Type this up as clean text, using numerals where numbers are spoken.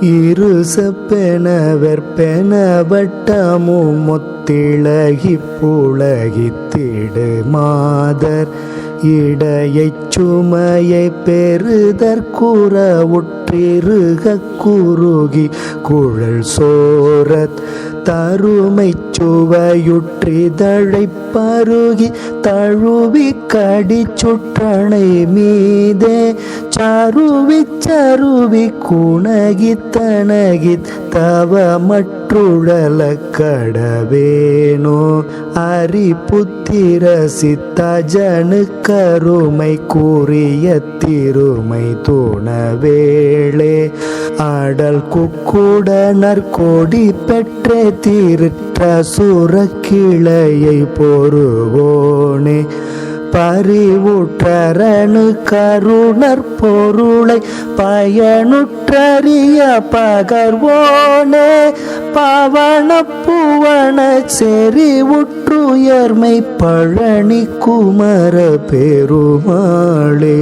இரு செப்பெனவெற்பென வட்டமும் மொத்திழகி புலகித்திடு மாதர் இடையைச் சுமையை பெறுதற்குற உற்றிருக குறுகி குழல் சோரத் தருமைச் சுவையுற்றிதழைப் பருகி தழுவி கடி சுற்றணை மீதே சருவி குணகித்தனகித் தவ மற்றுழல கடவேனோ அரி புத்திர சித்தஜனு கருமை கூறிய திருமை துணவேளே ஆடல் குக்குடனர் கோடி பெற்றே தீர்த்த சுரக்கிளையை பொறுவோனே பரிவுற்றரனு கருணர் பொருளை பயனுற்றறிய பகர்வோனே பவன புவன செறிவுற்றுயர்மை பழனி குமர பெருமாளே.